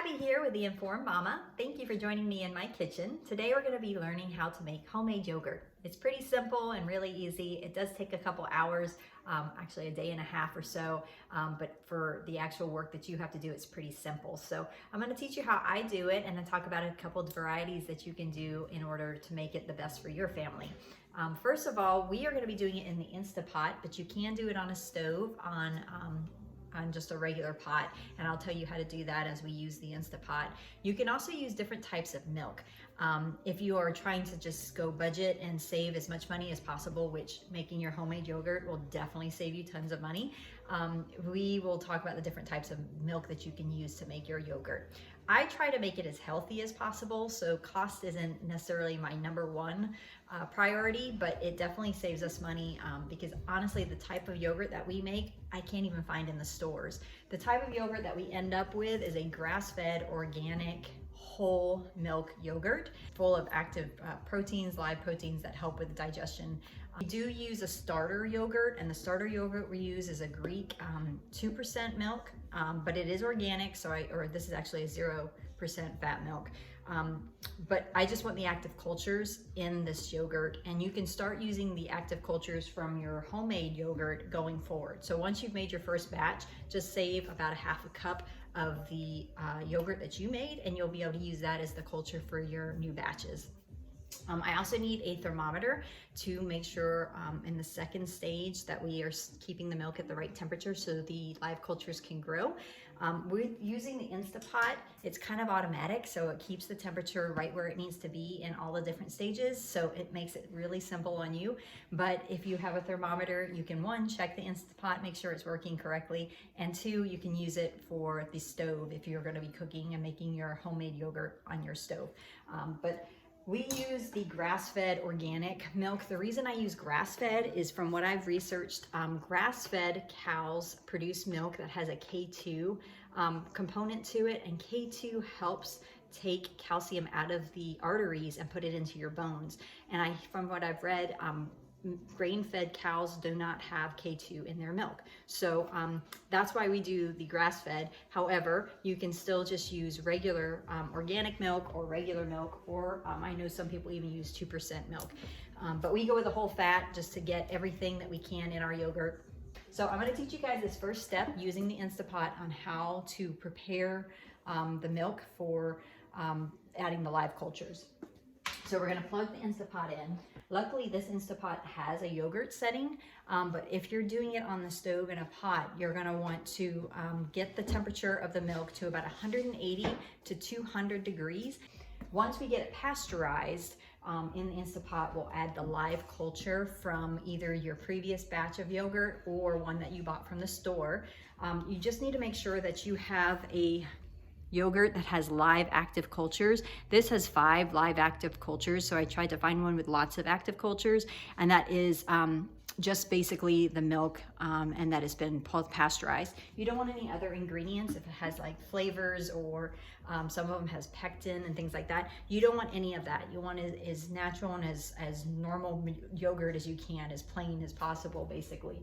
Abby here with the Informed Mama. Thank you for joining me in my kitchen. Today we're going to be learning how to make homemade yogurt. It's pretty simple and really easy. It does take a couple hours, actually a day and a half or so, but for the actual work that you have to do, it's pretty simple. So I'm going to teach you how I do it and then talk about a couple of varieties that you can do in order to make it the best for your family. First of all, we are going to be doing it in the Instapot, but you can do it on a stove on just a regular pot, and I'll tell you how to do that as we use the Instapot. You can also use different types of milk. If you are trying to just go budget and save as much money as possible, which making your homemade yogurt will definitely save you tons of money, we will talk about the different types of milk that you can use to make your yogurt. I try to make it as healthy as possible, so cost isn't necessarily my number one priority, but it definitely saves us money because honestly, the type of yogurt that we make, I can't even find in the stores. The type of yogurt that we end up with is a grass-fed, organic, whole milk yogurt full of active proteins, live proteins that help with digestion. We do use a starter yogurt, and the starter yogurt we use is a Greek 2% milk, but it is organic, so this is actually a 0% fat milk. But I just want the active cultures in this yogurt, and you can start using the active cultures from your homemade yogurt going forward. So once you've made your first batch, just save about a half a cup of the yogurt that you made, and you'll be able to use that as the culture for your new batches. I also need a thermometer to make sure in the second stage that we are keeping the milk at the right temperature so the live cultures can grow. We're using the Instapot. It's kind of automatic, so it keeps the temperature right where it needs to be in all the different stages, so it makes it really simple on you. But if you have a thermometer, you can, one, check the Instapot, make sure it's working correctly, and two, you can use it for the stove if you're going to be cooking and making your homemade yogurt on your stove. But we use the grass-fed organic milk. The reason I use grass-fed is from what I've researched, grass-fed cows produce milk that has a K2 component to it, and K2 helps take calcium out of the arteries and put it into your bones. And from what I've read, grain-fed cows do not have K2 in their milk. So that's why we do the grass-fed. However, you can still just use regular organic milk or regular milk, or I know some people even use 2% milk. But we go with the whole fat just to get everything that we can in our yogurt. So I'm going to teach you guys this first step using the Instapot on how to prepare the milk for adding the live cultures. So we're going to plug the Instapot in. Luckily, this Instapot has a yogurt setting, but if you're doing it on the stove in a pot, you're going to want to get the temperature of the milk to about 180 to 200 degrees. Once we get it pasteurized, in the Instapot, we'll add the live culture from either your previous batch of yogurt or one that you bought from the store. You just need to make sure that you have a yogurt that has live active cultures. This has 5 live active cultures, so I tried to find one with lots of active cultures, and that is just basically the milk, and that has been pasteurized. You don't want any other ingredients if it has like flavors, or some of them has pectin and things like that. You don't want any of that. You want it as natural and as normal yogurt as you can, as plain as possible, basically.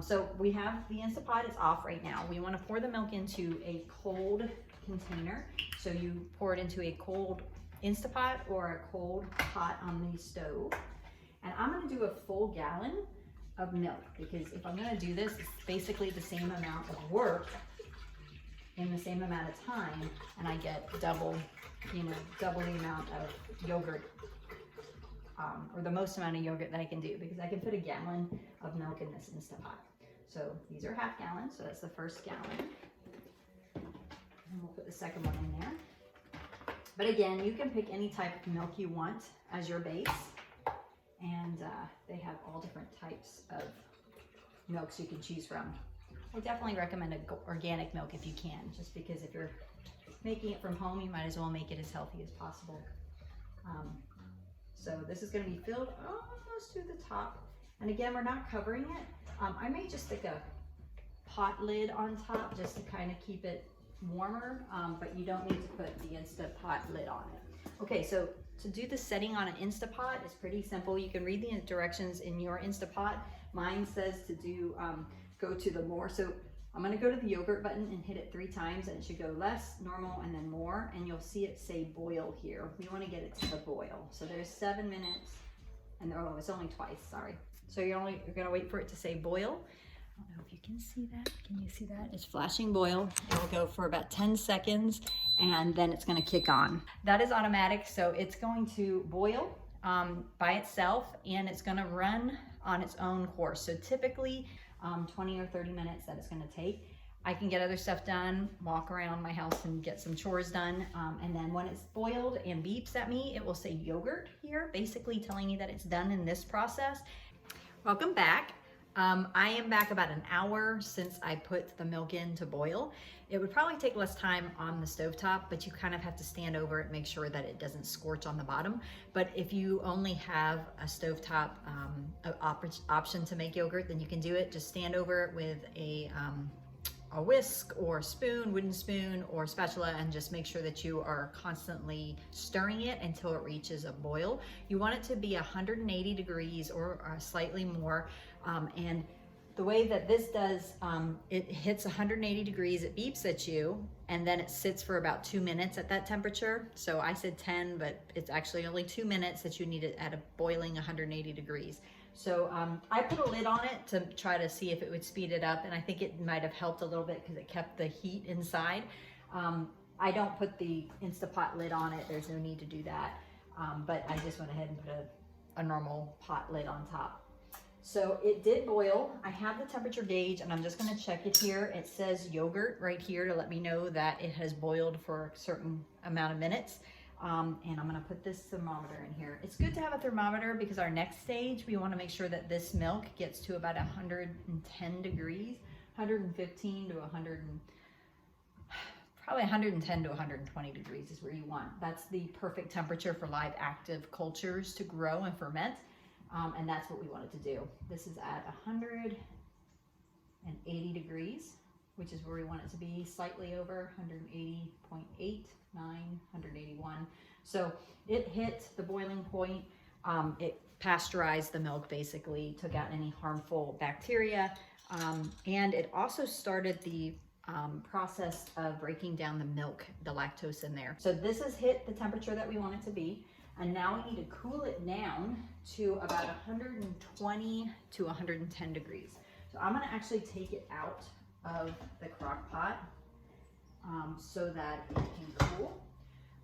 So we have the Instapot, it's off right now. We want to pour the milk into a cold container. So you pour it into a cold Instapot or a cold pot on the stove. And I'm going to do a full gallon of milk, because if I'm going to do this, it's basically the same amount of work in the same amount of time, and I get double the amount of yogurt, or the most amount of yogurt that I can do, because I can put a gallon of milk in this Instapot. So these are half gallons, so that's the first gallon. And we'll put the second one in there. But again, you can pick any type of milk you want as your base. And they have all different types of milks you can choose from. I definitely recommend organic milk if you can, just because if you're making it from home, you might as well make it as healthy as possible. So this is going to be filled almost to the top. And again, we're not covering it. I may just stick a pot lid on top just to kind of keep it warmer, but you don't need to put the Instapot lid on it. Okay, so to do the setting on an Instapot, it's pretty simple. You can read the directions in your Instapot. Mine says to do go to the more. So I'm gonna go to the yogurt button and hit it 3 times, and it should go less, normal, and then more, and you'll see it say boil here. We wanna get it to the boil. So there's 7 minutes, and oh, it's only twice, sorry. So you're gonna wait for it to say boil. I don't know if you can see that. Can you see that? It's flashing boil. It will go for about 10 seconds, and then it's gonna kick on. That is automatic, so it's going to boil by itself, and it's gonna run on its own course. So typically, 20 or 30 minutes that it's gonna take. I can get other stuff done, walk around my house and get some chores done. And then when it's boiled and beeps at me, it will say yogurt here, basically telling me that it's done in this process. Welcome back. I am back about an hour since I put the milk in to boil. It would probably take less time on the stovetop, but you kind of have to stand over it, make sure that it doesn't scorch on the bottom. But if you only have a stovetop option to make yogurt, then you can do it. Just stand over it with a whisk or spoon, wooden spoon or spatula, and just make sure that you are constantly stirring it until it reaches a boil. You want it to be 180 degrees or slightly more. And the way that this does, it hits 180 degrees, it beeps at you, and then it sits for about 2 minutes at that temperature. So I said 10, but it's actually only 2 minutes that you need it at a boiling 180 degrees. So I put a lid on it to try to see if it would speed it up, and I think it might have helped a little bit because it kept the heat inside. I don't put the Instapot lid on it, there's no need to do that, but I just went ahead and put a normal pot lid on top. So it did boil. I have the temperature gauge, and I'm just gonna check it here. It says yogurt right here to let me know that it has boiled for a certain amount of minutes. And I'm gonna put this thermometer in here. It's good to have a thermometer because our next stage, we wanna make sure that this milk gets to about 110 degrees, 115 to 110 to 120 degrees is where you want. That's the perfect temperature for live active cultures to grow and ferment. And that's what we want it to do. This is at 180 degrees, which is where we want it to be, slightly over 180.8, 181. So it hit the boiling point. It pasteurized the milk, basically, took out any harmful bacteria. And it also started the process of breaking down the milk, the lactose in there. So this has hit the temperature that we want it to be. And now we need to cool it down to about 120 to 110 degrees. So I'm gonna actually take it out of the crock pot so that it can cool.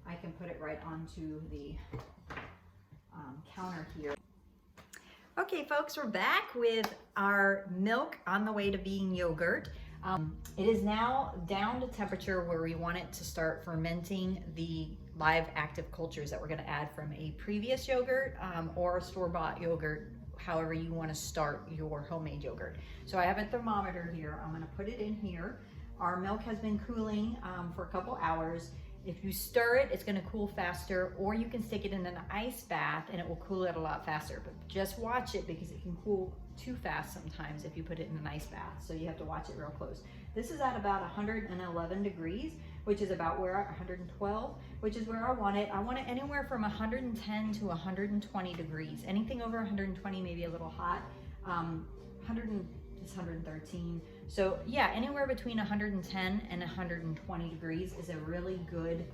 I can put it right onto the counter here. Okay, folks, we're back with our milk on the way to being yogurt. It is now down to temperature where we want it to start fermenting the live active cultures that we're going to add from a previous yogurt or a store-bought yogurt, however you want to start your homemade yogurt. So I have a thermometer here. I'm going to put it in here. Our milk has been cooling for a couple hours. If you stir it, it's going to cool faster, or you can stick it in an ice bath and it will cool it a lot faster. But just watch it because it can cool too fast sometimes if you put it in an ice bath. So you have to watch it real close. This is at about 111 degrees, which is about where 112, which is where I want it. I want it anywhere from 110 to 120 degrees. Anything over 120 may be a little hot. 113. So yeah, anywhere between 110 and 120 degrees is a really good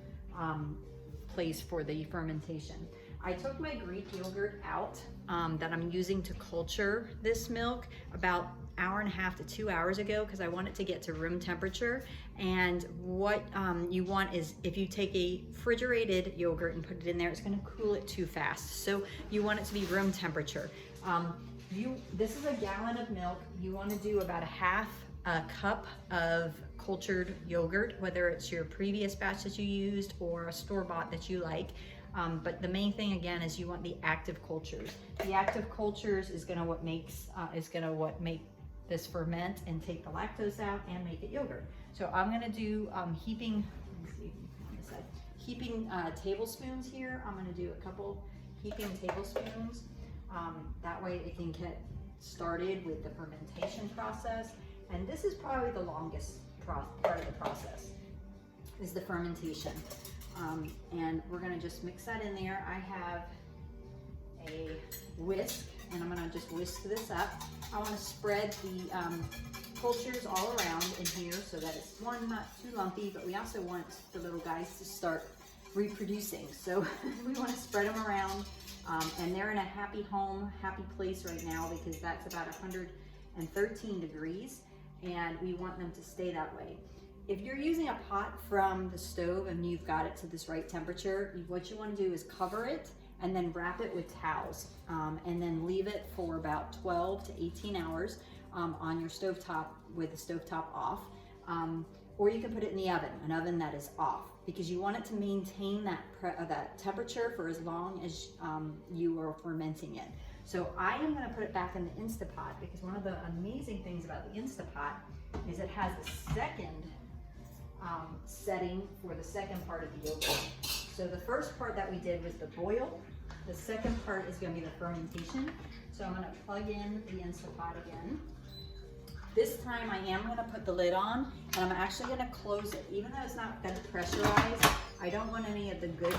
place for the fermentation. I took my Greek yogurt out that I'm using to culture this milk about an hour and a half to 2 hours ago because I want it to get to room temperature. And what you want is, if you take a refrigerated yogurt and put it in there, it's going to cool it too fast. So you want it to be room temperature. This is a gallon of milk. You want to do about a half a cup of cultured yogurt, whether it's your previous batch that you used or a store-bought that you like. But the main thing again is you want the active cultures. The active cultures is gonna what make this ferment and take the lactose out and make it yogurt. So I'm gonna do heaping tablespoons here. I'm gonna do a couple heaping tablespoons. That way it can get started with the fermentation process. And this is probably the longest part of the process, is the fermentation. And we're gonna just mix that in there. I have a whisk, and I'm gonna just whisk this up. I wanna spread the cultures all around in here so that it's, one, not too lumpy, but we also want the little guys to start reproducing. So we want to spread them around, and they're in a happy home, happy place right now because that's about 113 degrees, and we want them to stay that way. If you're using a pot from the stove and you've got it to this right temperature, what you want to do is cover it and then wrap it with towels, and then leave it for about 12 to 18 hours on your stovetop with the stovetop off. Or you can put it in the oven, an oven that is off, because you want it to maintain that temperature for as long as you are fermenting it. So I am going to put it back in the Instapot because one of the amazing things about the Instapot is it has a second setting for the second part of the yogurt. So the first part that we did was the boil. The second part is going to be the fermentation. So I'm going to plug in the Instapot again. This time I am going to put the lid on, and I'm actually going to close it. Even though it's not going to pressurize, I don't want any of the good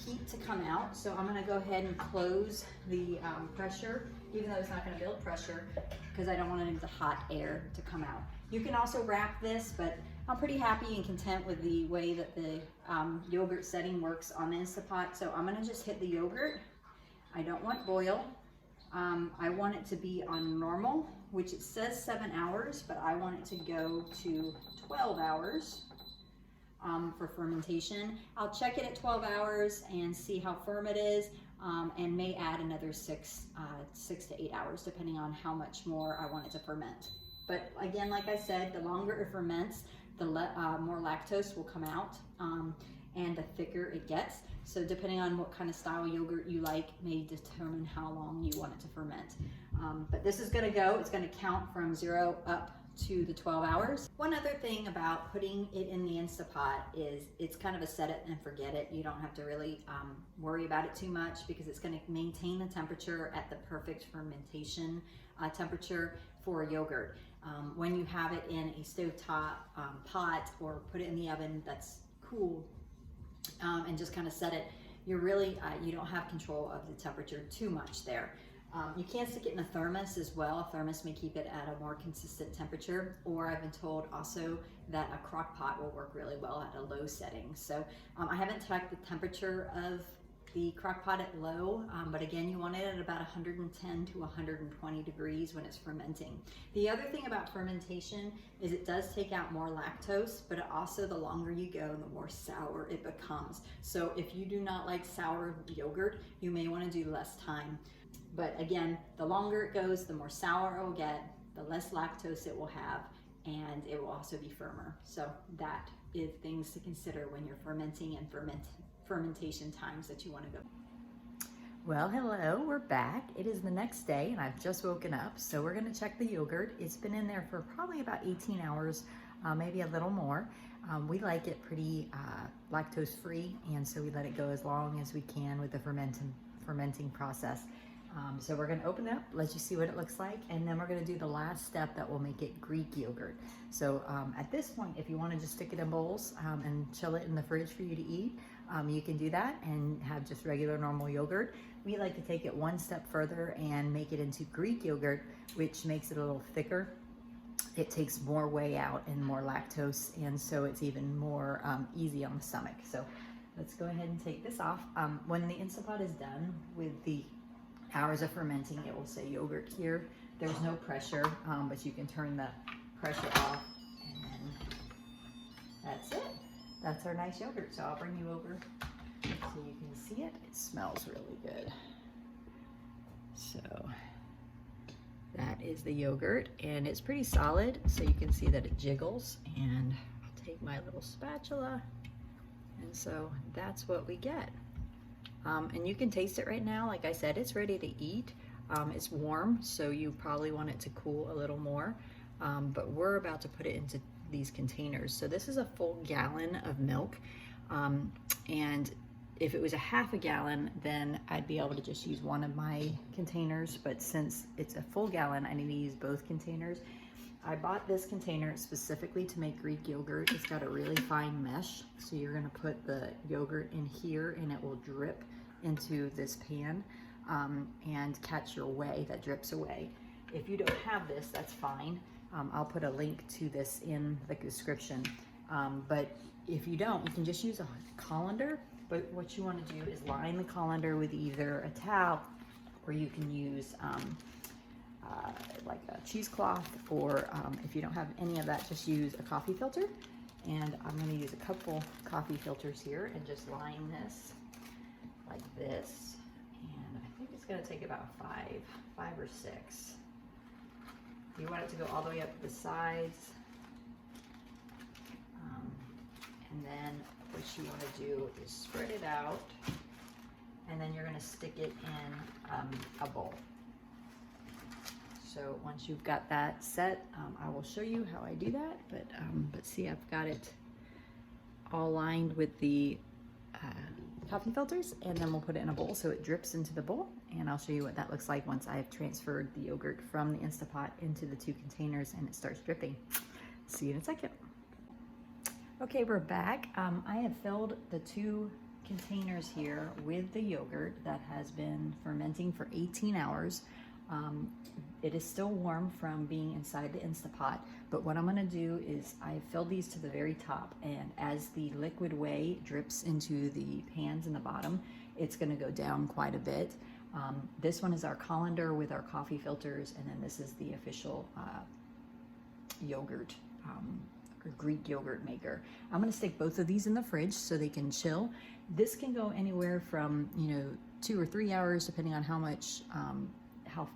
heat to come out. So I'm going to go ahead and close the pressure, even though it's not going to build pressure, because I don't want any of the hot air to come out. You can also wrap this, but I'm pretty happy and content with the way that the yogurt setting works on the Instapot. So I'm going to just hit the yogurt. I don't want boil. I want it to be on normal, which it says 7 hours, but I want it to go to 12 hours for fermentation. I'll check it at 12 hours and see how firm it is, and may add another 6 to 8 hours, depending on how much more I want it to ferment. But again, like I said, the longer it ferments, the more lactose will come out, and the thicker it gets. So depending on what kind of style yogurt you like may determine how long you want it to ferment. But this is gonna go, it's gonna count from 0 up to the 12 hours. One other thing about putting it in the Instapot is it's kind of a set it and forget it. You don't have to really worry about it too much because it's gonna maintain the temperature at the perfect fermentation temperature for yogurt. When you have it in a stovetop pot or put it in the oven that's cool, and just kind of set it, you're really, you don't have control of the temperature too much there. You can stick it in a thermos as well. A thermos may keep it at a more consistent temperature, or I've been told also that a crock pot will work really well at a low setting. So I haven't checked the temperature of the crock pot at low, but again, you want it at about 110 to 120 degrees when it's fermenting. The other thing about fermentation is it does take out more lactose, but also the longer you go, the more sour it becomes. So if you do not like sour yogurt, you may want to do less time. But again, the longer it goes, the more sour it will get, the less lactose it will have, and it will also be firmer. So that is things to consider when you're fermenting and fermentation times that you want to go. Well, hello, we're back. It is the next day and I've just woken up. So we're going to check the yogurt. It's been in there for probably about 18 hours, maybe a little more. We like it pretty lactose free, and so we let it go as long as we can with the fermenting process. So we're going to open it up, let you see what it looks like, and then we're going to do the last step that will make it Greek yogurt. So at this point, if you want to just stick it in bowls and chill it in the fridge for you to eat, you can do that and have just regular normal yogurt. We like to take it one step further and make it into Greek yogurt, which makes it a little thicker. It takes more whey out and more lactose, and so it's even more easy on the stomach. So let's go ahead and take this off. When the Instapot is done with the hours of fermenting, it will say yogurt here. There's no pressure, but you can turn the pressure off, and then that's it. That's our nice yogurt. So I'll bring you over so you can see it. It smells really good. So that is the yogurt, and it's pretty solid, so you can see that it jiggles. And I'll take my little spatula, and so that's what we get. And you can taste it right now. Like I said, it's ready to eat. It's warm, so you probably want it to cool a little more. But we're about to put it into these containers. So this is a full gallon of milk. And if it was a half a gallon, then I'd be able to just use one of my containers. But since it's a full gallon, I need to use both containers. I bought this container specifically to make Greek yogurt. It's got a really fine mesh. So you're gonna put the yogurt in here and it will drip into this pan and catch your whey that drips away. If you don't have this, that's fine. I'll put a link to this in the description. But if you don't, you can just use a colander. But what you want to do is line the colander with either a towel, or you can use like a cheesecloth, or if you don't have any of that, just use a coffee filter. And I'm going to use a couple coffee filters here and just line this like this. And I think it's going to take about five or six. You want it to go all the way up to the sides. And then what you want to do is spread it out, and then you're going to stick it in a bowl. So once you've got that set, I will show you how I do that. But see, I've got it all lined with the coffee filters, and then we'll put it in a bowl so it drips into the bowl. And I'll show you what that looks like once I've transferred the yogurt from the Instapot into the 2 containers and it starts dripping. See you in a second. Okay, we're back. I have filled the 2 containers here with the yogurt that has been fermenting for 18 hours. It is still warm from being inside the Instapot, but what I'm going to do is I've filled these to the very top, and as the liquid whey drips into the pans in the bottom, it's going to go down quite a bit. This one is our colander with our coffee filters, and then this is the official yogurt, or Greek yogurt maker. I'm going to stick both of these in the fridge so they can chill. This can go anywhere from 2 or 3 hours, depending on how much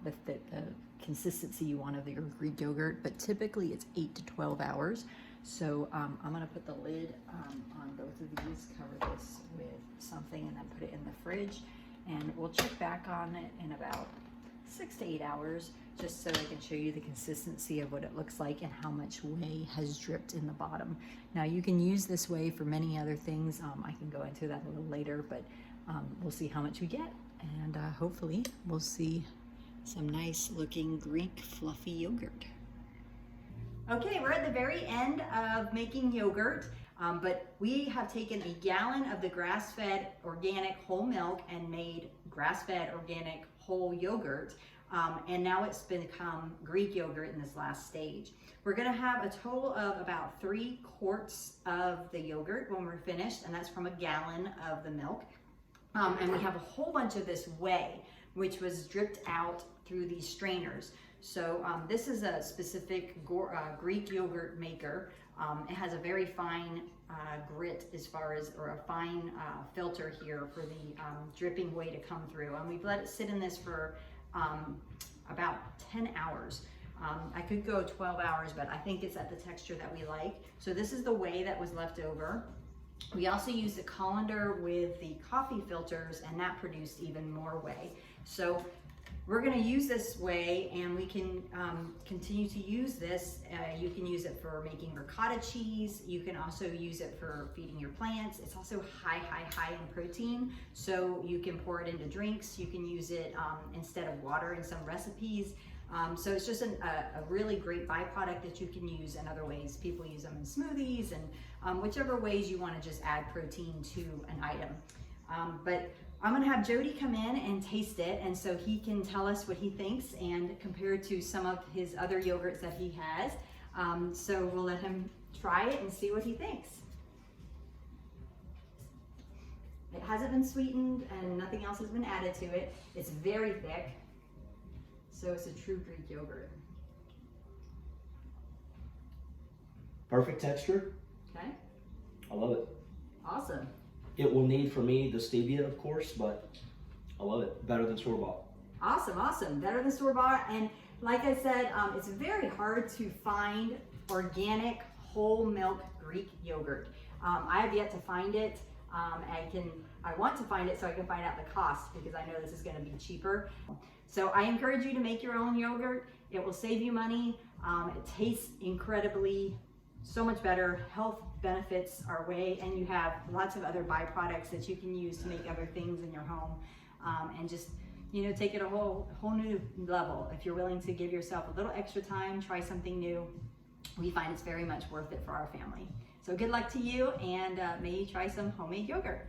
the consistency you want of your Greek yogurt, but typically it's 8 to 12 hours. So I'm going to put the lid on both of these, cover this with something, and then put it in the fridge. And we'll check back on it in about 6 to 8 hours, just so I can show you the consistency of what it looks like and how much whey has dripped in the bottom. Now you can use this whey for many other things. I can go into that a little later, but we'll see how much we get, and hopefully we'll see some nice looking Greek fluffy yogurt. Okay, we're at the very end of making yogurt, but we have taken a gallon of the grass-fed organic whole milk and made grass-fed organic whole yogurt, and now it's become Greek yogurt in this last stage. We're gonna have a total of about 3 quarts of the yogurt when we're finished, and that's from a gallon of the milk. And we have a whole bunch of this whey, which was dripped out through these strainers. So this is a specific Greek yogurt maker. It has a very fine grit as far as, or a fine filter here for the dripping whey to come through. And we've let it sit in this for about 10 hours. I could go 12 hours, but I think it's at the texture that we like. So this is the whey that was left over. We also used the colander with the coffee filters, and that produced even more whey. So we're going to use this whey, and we can continue to use this. You can use it for making ricotta cheese. You can also use it for feeding your plants. It's also high in protein, so you can pour it into drinks. You can use it instead of water in some recipes. So it's just a really great byproduct that you can use in other ways. People use them in smoothies, and whichever ways you want to just add protein to an item. But I'm gonna have Jody come in and taste it, and so he can tell us what he thinks and compare it to some of his other yogurts that he has. So we'll let him try it and see what he thinks. It hasn't been sweetened and nothing else has been added to it. It's very thick, so it's a true Greek yogurt. Perfect texture. Okay. I love it. Awesome. It will need, for me, the stevia, of course, but I love it. Better than store-bought. Awesome. Better than store-bought. And like I said, it's very hard to find organic whole milk Greek yogurt. I have yet to find it. I want to find it so I can find out the cost, because I know this is going to be cheaper. So I encourage you to make your own yogurt. It will save you money. It tastes incredibly so much better. Health benefits are whey, and you have lots of other byproducts that you can use to make other things in your home, and just take it a whole new level. If you're willing to give yourself a little extra time, try something new, we find it's very much worth it for our family. So good luck to you, and may you try some homemade yogurt.